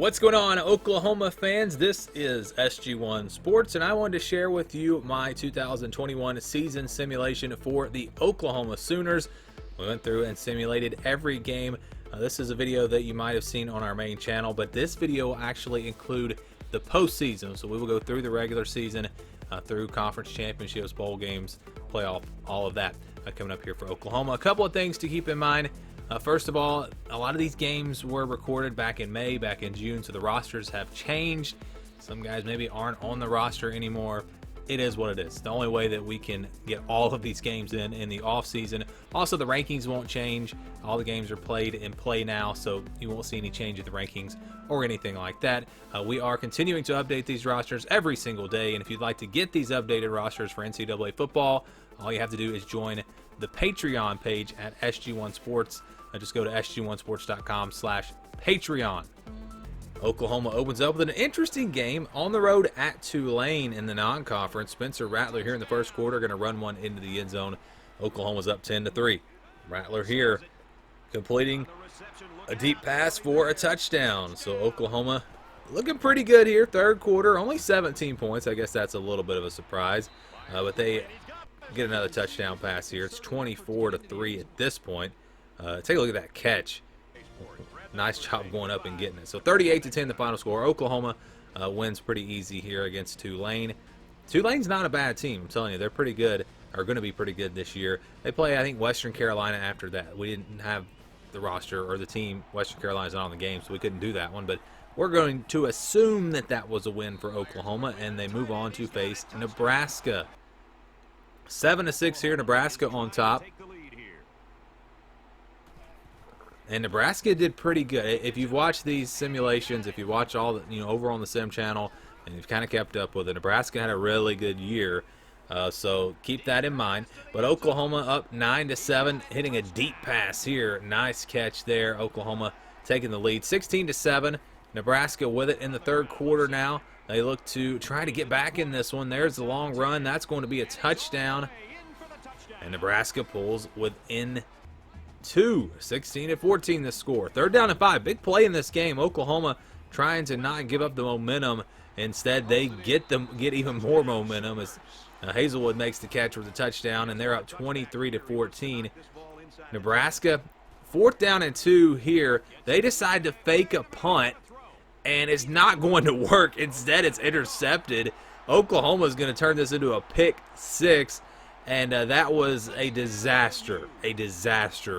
What's going on, Oklahoma fans? This is SG1 Sports, and I wanted to share with you my 2021 season simulation for the Oklahoma Sooners. We went through and simulated every game. This is a video that you might have seen on our main channel, but this video will actually include the postseason. So we will go through the regular season, through conference championships, bowl games, playoff, all of that coming up here for Oklahoma. A couple of things to keep in mind. First of all, a lot of these games were recorded back in May, back in June, so the rosters have changed. Some guys maybe aren't on the roster anymore. It is what it is. The only way that we can get all of these games in the off season. Also, the rankings won't change. All the games are played in play now, so you won't see any change in the rankings or anything like that. We are continuing to update these rosters every single day, and if you'd like to get these updated rosters for NCAA football, all you have to do is join the Patreon page at SG1 Sports. Just go to sg1sports.com/Patreon. Oklahoma opens up with an interesting game on the road at Tulane in the non-conference. Spencer Rattler here in the first quarter going to run one into the end zone. Oklahoma's up 10-3. Rattler here completing a deep pass for a touchdown. So Oklahoma looking pretty good here. Third quarter, only 17 points. I guess that's a little bit of a surprise. But they get another touchdown pass here. It's 24-3 at this point. Take a look at that catch. Nice job going up and getting it. So 38-10 the final score. Oklahoma wins pretty easy here against Tulane. Tulane's not a bad team. I'm telling you, they're pretty good, are going to be pretty good this year. They play, I think, Western Carolina after that. We didn't have the roster or the team. Western Carolina's not on the game, so we couldn't do that one. But we're going to assume that that was a win for Oklahoma, and they move on to face Nebraska. 7-6 here, Nebraska on top. And Nebraska did pretty good. If you've watched these simulations, if you watch all the, over on the Sim channel, and you've kind of kept up with it, Nebraska had a really good year. So keep that in mind. But Oklahoma up 9-7, hitting a deep pass here. Nice catch there. Oklahoma taking the lead, 16-7. Nebraska with it in the third quarter now. They look to try to get back in this one. There's the long run. That's going to be a touchdown. And Nebraska pulls within 16-14 the score. Third down and 5. Big play in this game. Oklahoma trying to not give up the momentum. Instead, they get even more momentum as Hazelwood makes the catch with a touchdown, and they're up 23-14. Nebraska, 4th down and 2 here. They decide to fake a punt, and it's not going to work. Instead, it's intercepted. Oklahoma's going to turn this into a pick 6. And that was a disaster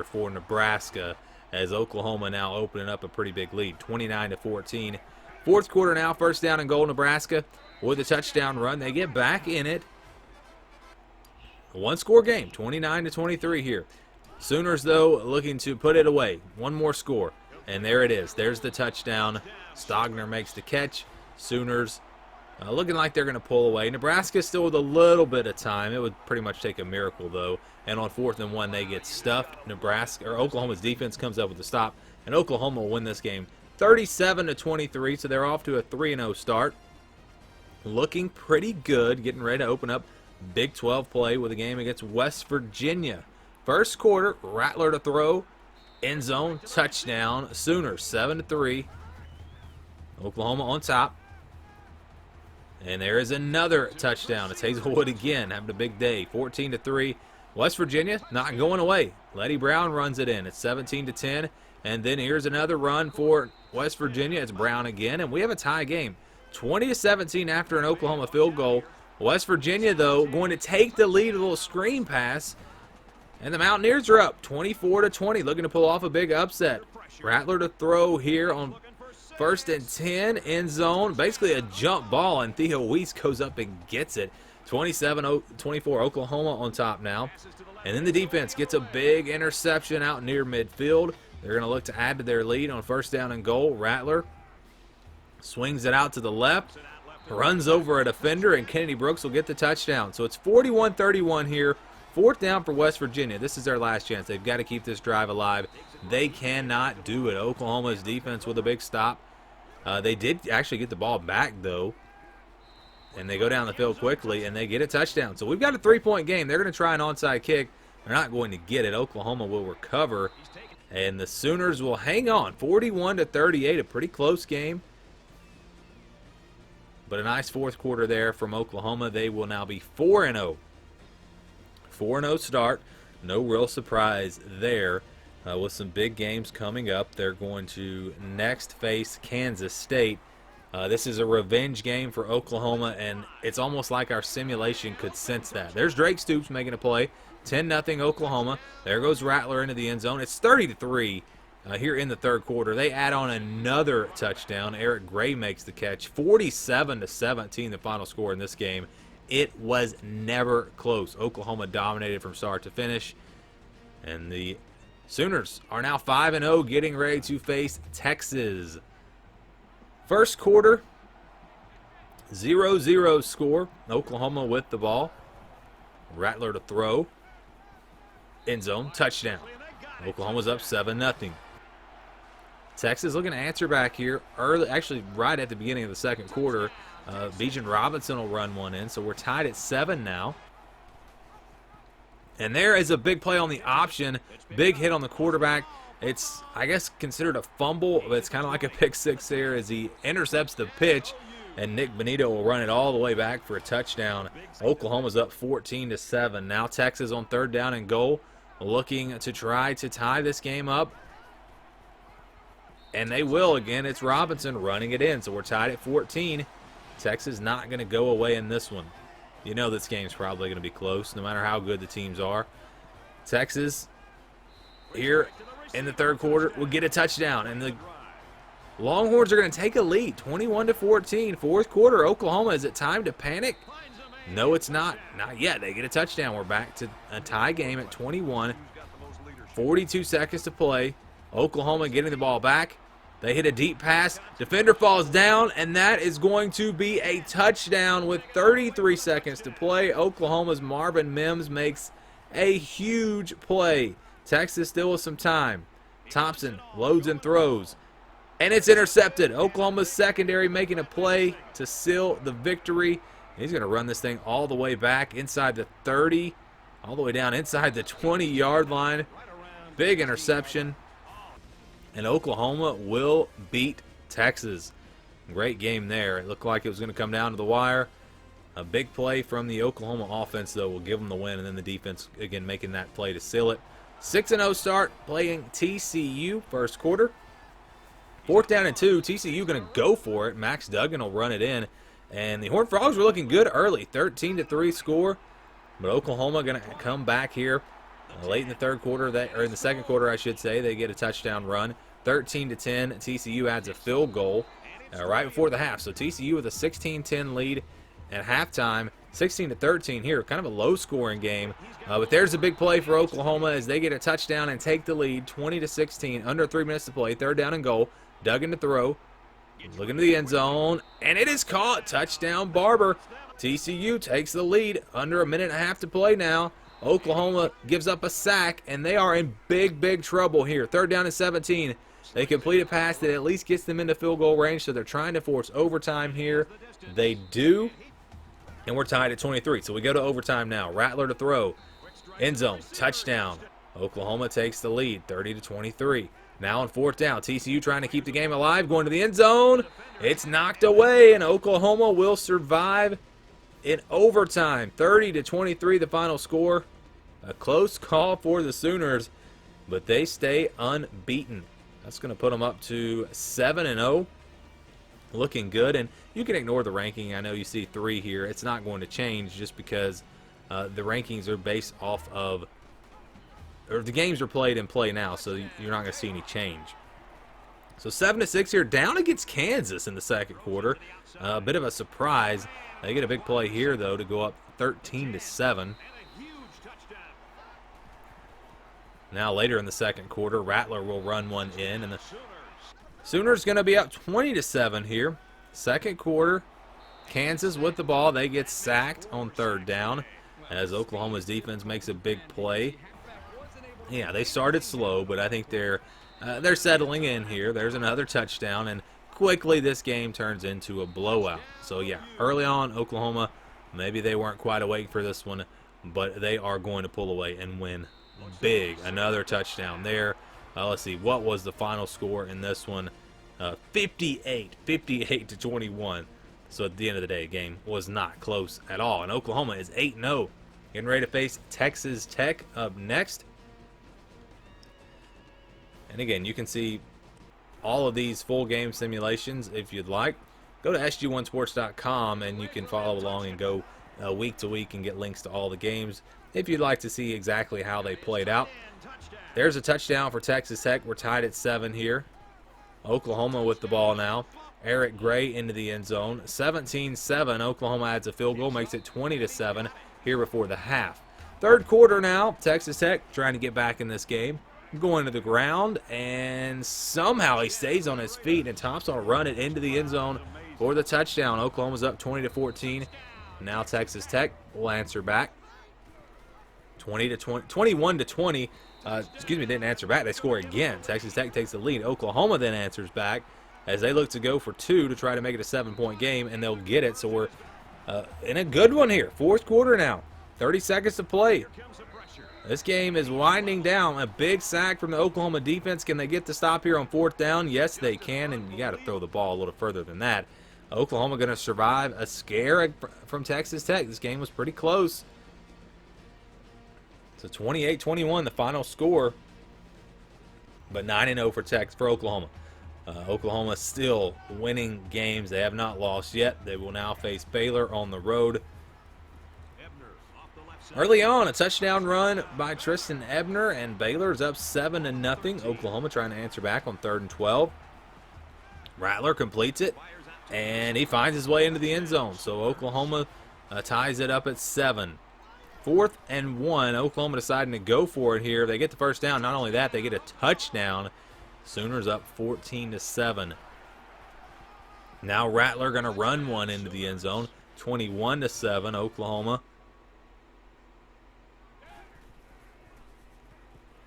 for Nebraska, as Oklahoma now opening up a pretty big lead, 29-14. Fourth quarter now, first down and goal, Nebraska with a touchdown run. They get back in it. A one-score game, 29-23 here. Sooners, though, looking to put it away. One more score, and there it is. There's the touchdown. Stogner makes the catch. Sooners looking like they're going to pull away. Nebraska still with a little bit of time. It would pretty much take a miracle, though. And on 4th and 1, they get stuffed. Oklahoma's defense comes up with a stop, and Oklahoma will win this game 37-23. So they're off to a 3-0 start. Looking pretty good, getting ready to open up Big 12 play with a game against West Virginia. First quarter, Rattler to throw, end zone, touchdown. Sooners 7-3. Oklahoma on top. And there is another touchdown. It's Hazelwood again, having a big day. 14-3. West Virginia not going away. Letty Brown runs it in. It's 17-10. And then here's another run for West Virginia. It's Brown again. And we have a tie game. 20-17 after an Oklahoma field goal. West Virginia, though, going to take the lead. A little screen pass. And the Mountaineers are up 24-20, looking to pull off a big upset. Rattler to throw here on 1st and 10, end zone, basically a jump ball, and Theo Weiss goes up and gets it. 27-24, Oklahoma on top now. And then the defense gets a big interception out near midfield. They're going to look to add to their lead on 1st down and goal. Rattler swings it out to the left, runs over a defender, and Kennedy Brooks will get the touchdown. So it's 41-31 here. 4th down for West Virginia. This is their last chance. They've got to keep this drive alive. They cannot do it. Oklahoma's defense with a big stop. They did actually get the ball back, though. And they go down the field quickly, and they get a touchdown. So we've got a 3-point game. They're going to try an onside kick. They're not going to get it. Oklahoma will recover. And the Sooners will hang on. 41-38, a pretty close game. But a nice fourth quarter there from Oklahoma. They will now be 4-0. 4-0 start. No real surprise there. With some big games coming up. They're going to next face Kansas State. This is a revenge game for Oklahoma, and it's almost like our simulation could sense that. There's Drake Stoops making a play. 10-0 Oklahoma. There goes Rattler into the end zone. It's 30-3 here in the third quarter. They add on another touchdown. Eric Gray makes the catch. 47-17 the final score in this game. It was never close. Oklahoma dominated from start to finish, and the Sooners are now 5-0, getting ready to face Texas. First quarter, 0-0 score. Oklahoma with the ball. Rattler to throw. End zone, touchdown. Oklahoma's up 7-0. Texas looking to answer back here early, actually right at the beginning of the second quarter. Bijan Robinson will run one in, so we're tied at 7 now. And there is a big play on the option. Big hit on the quarterback. It's, I guess, considered a fumble, but it's kind of like a pick six there as he intercepts the pitch, and Nick Benito will run it all the way back for a touchdown. Oklahoma's up 14-7. Now Texas on third down and goal, looking to try to tie this game up. And they will again. It's Robinson running it in, so we're tied at 14. Texas not going to go away in this one. You know this game's probably going to be close, no matter how good the teams are. Texas, here in the third quarter, will get a touchdown. And the Longhorns are going to take a lead, 21-14. Fourth quarter, Oklahoma, is it time to panic? No, it's not. Not yet. They get a touchdown. We're back to a tie game at 21. 42 seconds to play. Oklahoma getting the ball back. They hit a deep pass. Defender falls down, and that is going to be a touchdown with 33 seconds to play. Oklahoma's Marvin Mims makes a huge play. Texas still with some time. Thompson loads and throws, and it's intercepted. Oklahoma's secondary making a play to seal the victory. He's going to run this thing all the way back inside the 30, all the way down inside the 20-yard line. Big interception. And Oklahoma will beat Texas. Great game there. It looked like it was going to come down to the wire. A big play from the Oklahoma offense, though, will give them the win. And then the defense, again, making that play to seal it. 6-0 start, playing TCU first quarter. Fourth down and 2. TCU going to go for it. Max Duggan will run it in. And the Horned Frogs were looking good early. 13-3 score. But Oklahoma going to come back here. Late in the third quarter, or in the second quarter, I should say, they get a touchdown run. 13-10. TCU adds a field goal right before the half. So TCU with a 16-10 lead at halftime. 16-13 here. Kind of a low-scoring game. But there's a big play for Oklahoma as they get a touchdown and take the lead. 20-16. Under 3 minutes to play. Third down and goal. Duggan to throw. Looking to the end zone. And it is caught. Touchdown, Barber. TCU takes the lead. Under a minute and a half to play now. Oklahoma gives up a sack, and they are in big, big trouble here. Third down and 17. They complete a pass that at least gets them into field goal range, so they're trying to force overtime here. They do, and we're tied at 23. So we go to overtime now. Rattler to throw. End zone. Touchdown. Oklahoma takes the lead, 30-23. Now on fourth down, TCU trying to keep the game alive, going to the end zone. It's knocked away, and Oklahoma will survive in overtime. 30-23 the final score. A close call for the Sooners, but they stay unbeaten. That's going to put them up to 7-0. Looking good, and you can ignore the ranking. I know you see 3 here. It's not going to change just because the rankings are based off of, or the games are played in play now, so you're not going to see any change. So 7-6 here, down against Kansas in the second quarter. A bit of a surprise. They get a big play here, though, to go up 13-7. Now later in the second quarter, Rattler will run one in, and the Sooners going to be up 20-7 here. Second quarter, Kansas with the ball. They get sacked on third down as Oklahoma's defense makes a big play. Yeah, they started slow, but I think they're settling in here. There's another touchdown, and quickly this game turns into a blowout. So yeah, early on, Oklahoma, maybe they weren't quite awake for this one, but they are going to pull away and win big. Another touchdown there. Let's see, what was the final score in this one? 58-21. So at the end of the day, the game was not close at all. And Oklahoma is 8-0. Getting ready to face Texas Tech up next. And again, you can see all of these full game simulations if you'd like. Go to sg1sports.com and you can follow along and go week to week and get links to all the games if you'd like to see exactly how they played out. There's a touchdown for Texas Tech. We're tied at 7 here. Oklahoma with the ball now. Eric Gray into the end zone. 17-7. Oklahoma adds a field goal, makes it 20-7 here before the half. Third quarter now. Texas Tech trying to get back in this game. Going to the ground, and somehow he stays on his feet, and Thompson will run it into the end zone for the touchdown. Oklahoma's up 20-14. Now Texas Tech will answer back. 21-20. Didn't answer back. They score again. Texas Tech takes the lead. Oklahoma then answers back as they look to go for 2 to try to make it a 7-point game, and they'll get it. So we're in a good one here. Fourth quarter now. 30 seconds to play. This game is winding down. A big sack from the Oklahoma defense. Can they get the stop here on fourth down? Yes, they can, and you got to throw the ball a little further than that. Oklahoma going to survive a scare from Texas Tech. This game was pretty close. So 28-21, the final score. But 9-0 for Oklahoma. Oklahoma still winning games. They have not lost yet. They will now face Baylor on the road. Early on, a touchdown run by Tristan Ebner, and Baylor's up 7-0. Oklahoma trying to answer back on 3rd and 12. Rattler completes it, and he finds his way into the end zone. So Oklahoma ties it up at 7. 4th and 1. Oklahoma deciding to go for it here. They get the first down. Not only that, they get a touchdown. Sooners up 14-7. Now Rattler going to run one into the end zone. 21-7, Oklahoma.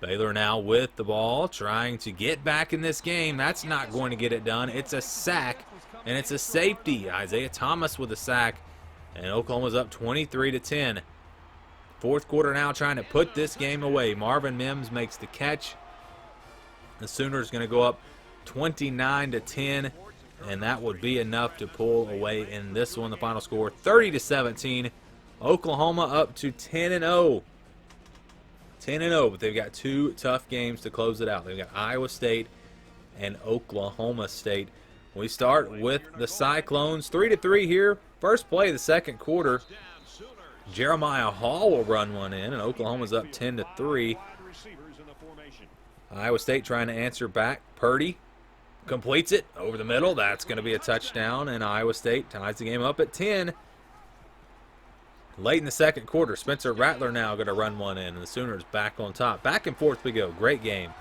Baylor now with the ball, trying to get back in this game. That's not going to get it done. It's a sack, and it's a safety. Isaiah Thomas with a sack, and Oklahoma's up 23-10. Fourth quarter now trying to put this game away. Marvin Mims makes the catch. The Sooners going to go up 29-10, and that would be enough to pull away in this one. The final score, 30-17. Oklahoma up to 10-0. 10-0, but they've got 2 tough games to close it out. They've got Iowa State and Oklahoma State. We start with the Cyclones, 3-3 here. First play of the second quarter. Jeremiah Hall will run one in, and Oklahoma's up 10-3. Iowa State trying to answer back. Purdy completes it over the middle. That's going to be a touchdown, and Iowa State ties the game up at 10. Late in the second quarter, Spencer Rattler now going to run one in, and the Sooners back on top. Back and forth we go. Great game.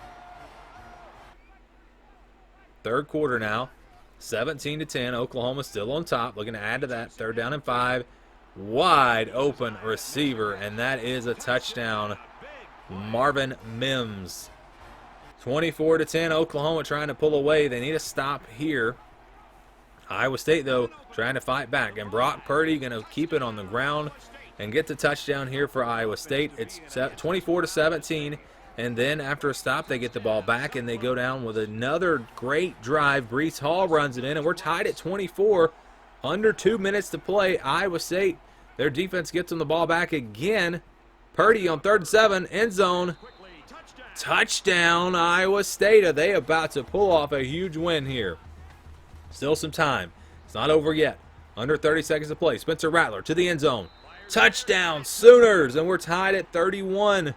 Third quarter now, 17-10. Oklahoma still on top. Looking to add to that. 3rd down and 5. Wide open receiver, and that is a touchdown. Marvin Mims. 24-10. Oklahoma trying to pull away. They need a stop here. Iowa State, though, trying to fight back. And Brock Purdy going to keep it on the ground and get the touchdown here for Iowa State. It's 24-17. And then after a stop, they get the ball back, and they go down with another great drive. Breece Hall runs it in, and we're tied at 24. Under 2 minutes to play. Iowa State, their defense gets them the ball back again. Purdy on 3rd and 7, end zone. Touchdown, Iowa State. Are they about to pull off a huge win here? Still some time. It's not over yet. Under 30 seconds to play. Spencer Rattler to the end zone. Touchdown, Sooners, and we're tied at 31.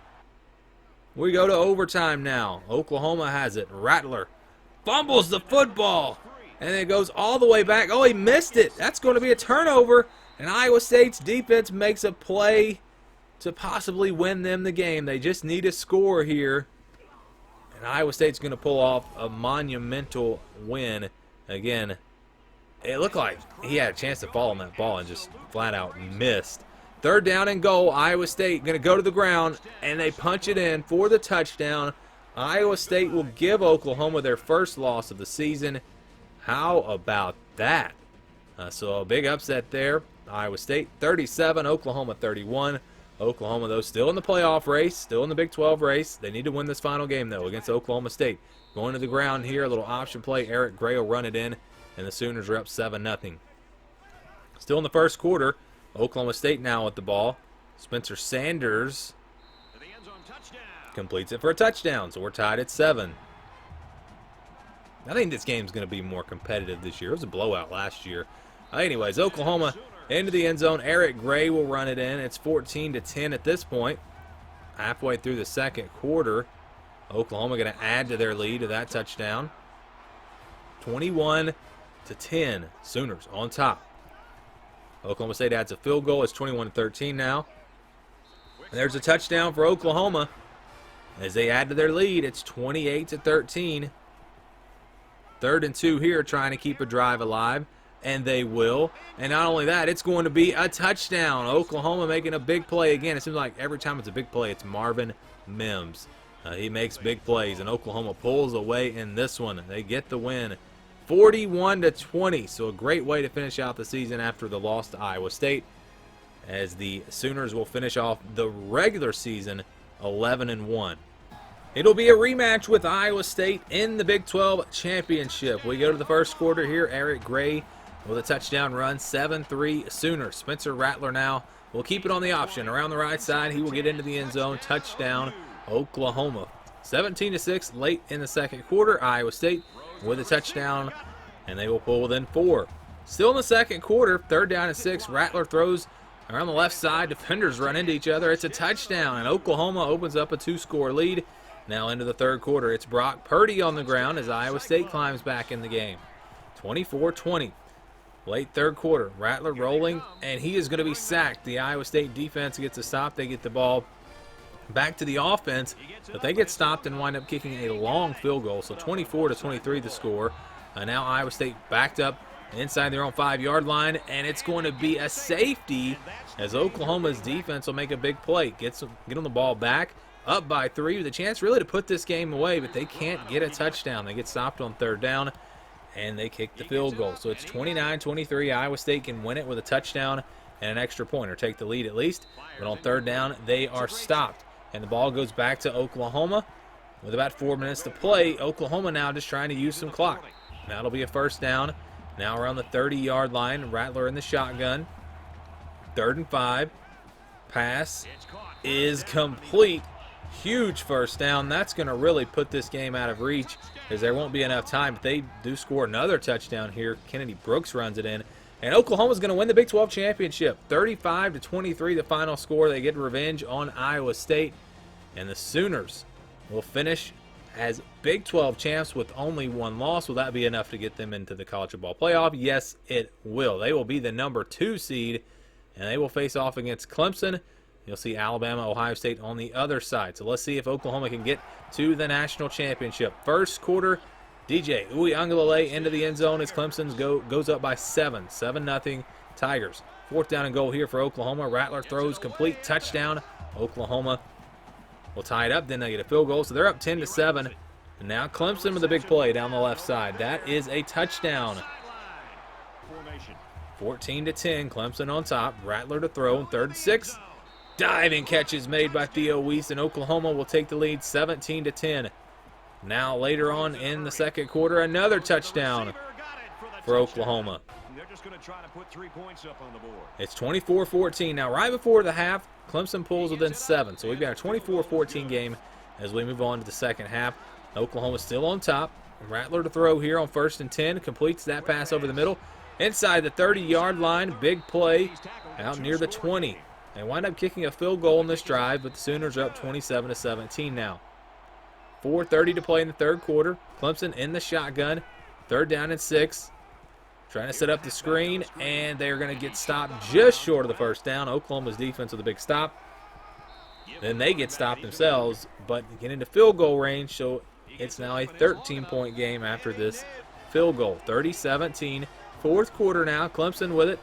We go to overtime now. Oklahoma has it. Rattler fumbles the football, and it goes all the way back. Oh, he missed it. That's going to be a turnover, and Iowa State's defense makes a play to possibly win them the game. They just need a score here, and Iowa State's going to pull off a monumental win. Again, it looked like he had a chance to fall on that ball and just flat out missed. 3rd down and goal. Iowa State going to go to the ground, and they punch it in for the touchdown. Iowa State will give Oklahoma their first loss of the season. How about that? So a big upset there. Iowa State 37, Oklahoma 31. Oklahoma, though, still in the playoff race, still in the Big 12 race. They need to win this final game, though, against Oklahoma State. Going to the ground here, a little option play. Eric Gray will run it in, and the Sooners are up 7-0. Still in the first quarter. Oklahoma State now with the ball. Spencer Sanders completes it for a touchdown, so we're tied at 7. I think this game's going to be more competitive this year. It was a blowout last year. Anyways, Oklahoma into the end zone. Eric Gray will run it in. It's 14-10 at this point. Halfway through the second quarter. Oklahoma going to add to their lead of that touchdown. 21-10. Sooners on top. Oklahoma State adds a field goal. It's 21-13 now. And there's a touchdown for Oklahoma. As they add to their lead, it's 28-13. 3rd and 2 here, trying to keep a drive alive. And they will. And not only that, it's going to be a touchdown. Oklahoma making a big play again. It seems like every time it's a big play, it's Marvin Mims. He makes big plays, and Oklahoma pulls away in this one. They get the win, 41-20. So a great way to finish out the season after the loss to Iowa State, as the Sooners will finish off the regular season 11-1. It'll be a rematch with Iowa State in the Big 12 Championship. We go to the first quarter here. Eric Gray with a touchdown run, 7-3 Sooners. Spencer Rattler now will keep it on the option. Around the right side, he will get into the end zone. Touchdown, Oklahoma. 17-6 late in the second quarter. Iowa State with a touchdown, and they will pull within 4. Still in the second quarter, 3rd down and 6. Rattler throws around the left side. Defenders run into each other. It's a touchdown, and Oklahoma opens up a 2-score lead. Now into the third quarter, it's Brock Purdy on the ground as Iowa State climbs back in the game. 24-20. Late third quarter, Rattler rolling, and he is going to be sacked. The Iowa State defense gets a stop. They get the ball back to the offense, but they get stopped and wind up kicking a long field goal. So 24-23 the score. Now Iowa State backed up inside their own 5-yard line, and it's going to be a safety as Oklahoma's defense will make a big play. Get them the ball back, up by 3 with a chance really to put this game away, but they can't get a touchdown. They get stopped on 3rd down, and they kick the field goal. So it's 29-23. Iowa State can win it with a touchdown and an extra point, or take the lead at least. But on 3rd down, they are stopped, and the ball goes back to Oklahoma with about 4 minutes to play. Oklahoma now just trying to use some clock. That'll be a 1st down. Now around the 30-yard line, Rattler in the shotgun. 3rd and 5. Pass is complete. Huge 1st down. That's going to really put this game out of reach, as there won't be enough time. But they do score another touchdown here. Kennedy Brooks runs it in. And Oklahoma's going to win the Big 12 Championship. 35-23 the final score. They get revenge on Iowa State. And the Sooners will finish as Big 12 champs with only 1 loss. Will that be enough to get them into the college football playoff? Yes, it will. They will be the number 2 seed, and they will face off against Clemson. You'll see Alabama, Ohio State on the other side. So let's see if Oklahoma can get to the national championship. First quarter, DJ Uiagalelei into the end zone as Clemson goes up by 7. 7-0 Tigers. 4th down and goal here for Oklahoma. Rattler throws complete, touchdown. Oklahoma will tie it up. Then they get a field goal, so they're up 10-7. And now Clemson with a big play down the left side. That is a touchdown. 14-10, Clemson on top. Rattler to throw in 3rd and 6. Diving catches made by Theo Weiss, and Oklahoma will take the lead 17-10. Now later on in the second quarter, another touchdown for Oklahoma. It's 24-14. Now right before the half, Clemson pulls within 7. So we've got a 24-14 game as we move on to the second half. Oklahoma still on top. Rattler to throw here on 1st and 10. Completes that pass over the middle. Inside the 30-yard line, big play out near the 20. They wind up kicking a field goal in this drive, but the Sooners are up 27-17 now. 4:30 to play in the third quarter. Clemson in the shotgun. 3rd down and 6. Trying to set up the screen, and they're going to get stopped just short of the 1st down. Oklahoma's defense with a big stop. Then they get stopped themselves, but get into field goal range, so it's now a 13-point game after this field goal. 30-17. 4th quarter now. Clemson with it.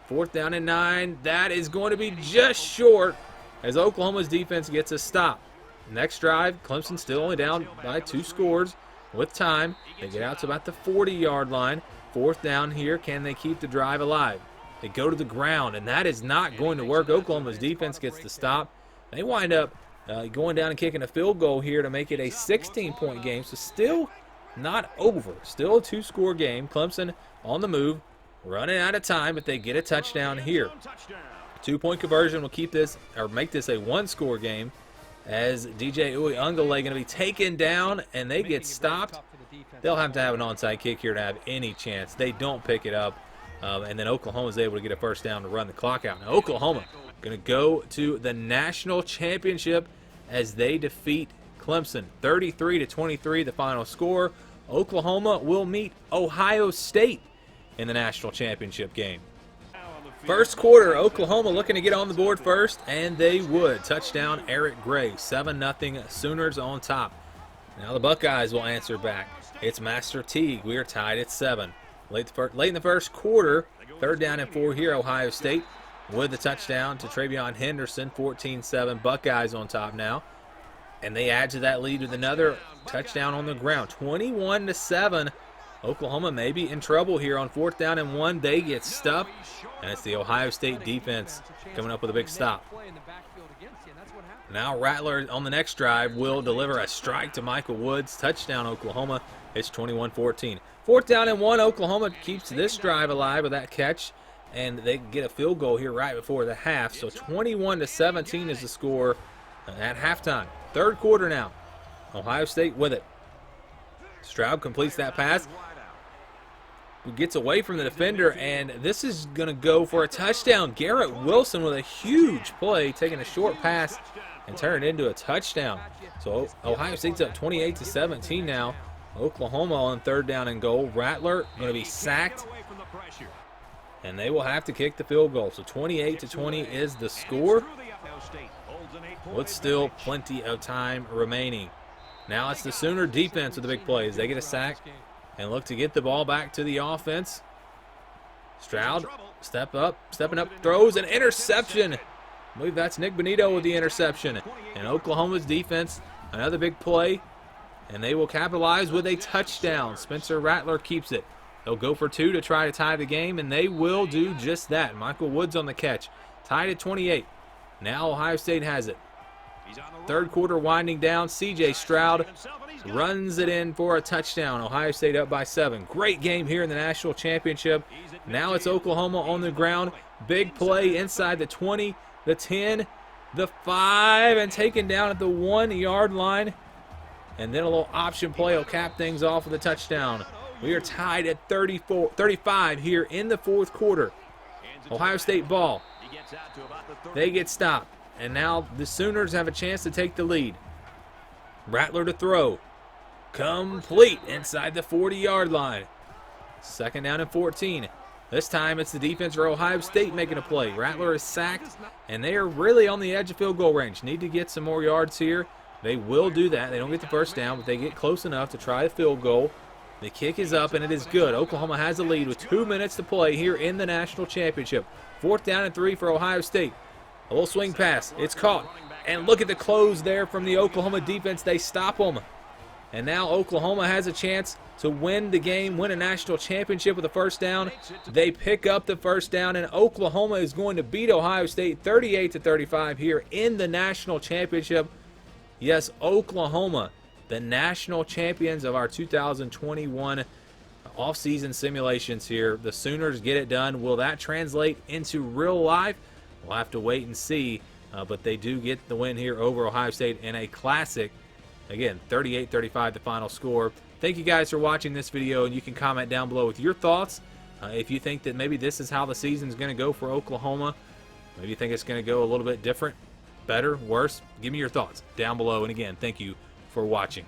4th down and 9. That is going to be just short as Oklahoma's defense gets a stop. Next drive, Clemson still only down by 2 scores with time. They get out to about the 40-yard line. 4th down here. Can they keep the drive alive? They go to the ground, and that is not going to work. Oklahoma's defense gets the stop. They wind up going down and kicking a field goal here to make it a 16-point game. So still not over. Still a 2-score game. Clemson on the move. running out of time, but they get a touchdown here. 2-point conversion will keep this, or make this a 1-score game, as DJ Uyunglele going to be taken down, and they get stopped. They'll have to have an onside kick here to have any chance. They don't pick it up, and then Oklahoma is able to get a first down to run the clock out. Now Oklahoma going to go to the national championship as they defeat Clemson 33-23, the final score. Oklahoma will meet Ohio State in the national championship game. First quarter, Oklahoma looking to get on the board first, and they would. Touchdown, Eric Gray, 7-0 Sooners on top. Now the Buckeyes will answer back. It's Master Teague. We are tied at 7. Late in the first quarter, 3rd down and 4 here, Ohio State with the touchdown to Travion Henderson, 14-7. Buckeyes on top now. And they add to that lead with another touchdown on the ground, 21-7. Oklahoma may be in trouble here on 4th down and 1. They get stuffed, and it's the Ohio State defense coming up with a big stop. Now Rattler on the next drive will deliver a strike to Michael Woods. Touchdown Oklahoma. It's 21-14. 4th down and 1. Oklahoma keeps this drive alive with that catch, and they get a field goal here right before the half. So 21-17 is the score at halftime. 3rd quarter now. Ohio State with it. Stroud completes that pass. Gets away from the defender, and this is going to go for a touchdown. Garrett Wilson with a huge play, taking a short pass and turn it into a touchdown. So Ohio State's up 28-17 now. Oklahoma on 3rd down and goal. Rattler going to be sacked, and they will have to kick the field goal. So 28-20 is the score, with still plenty of time remaining. Now it's the Sooner defense with the big plays. They get a sack and look to get the ball back to the offense. Stroud stepping up, throws an interception. I believe that's Nick Benito with the interception. And Oklahoma's defense, another big play, and they will capitalize with a touchdown. Spencer Rattler keeps it. They'll go for 2 to try to tie the game, and they will do just that. Michael Woods on the catch. Tied at 28. Now Ohio State has it. 3rd quarter winding down. C.J. Stroud runs it in for a touchdown. Ohio State up by 7. Great game here in the national championship. Now it's Oklahoma on the ground. Big play inside the 20, the 10, the 5, and taken down at the 1-yard line. And then a little option play will cap things off with a touchdown. We are tied at 35 here in the 4th quarter. Ohio State ball. They get stopped. And now the Sooners have a chance to take the lead. Rattler to throw. Complete inside the 40-yard line. 2nd down and 14. This time it's the defense for Ohio State making a play. Rattler is sacked, and they are really on the edge of field goal range. Need to get some more yards here. They will do that. They don't get the first down, but they get close enough to try the field goal. The kick is up, and it is good. Oklahoma has the lead with 2 minutes to play here in the national championship. 4th down and 3 for Ohio State. A little swing pass. It's caught. And look at the close there from the Oklahoma defense. They stop them. And now Oklahoma has a chance to win the game, win a national championship with a first down. They pick up the first down, and Oklahoma is going to beat Ohio State 38-35 here in the national championship. Yes, Oklahoma, the national champions of our 2021 offseason simulations here. The Sooners get it done. Will that translate into real life? We'll have to wait and see, but they do get the win here over Ohio State in a classic. Again, 38-35 the final score. Thank you guys for watching this video, and you can comment down below with your thoughts. If you think that maybe this is how the season's going to go for Oklahoma, maybe you think it's going to go a little bit different, better, worse, give me your thoughts down below. And again, thank you for watching.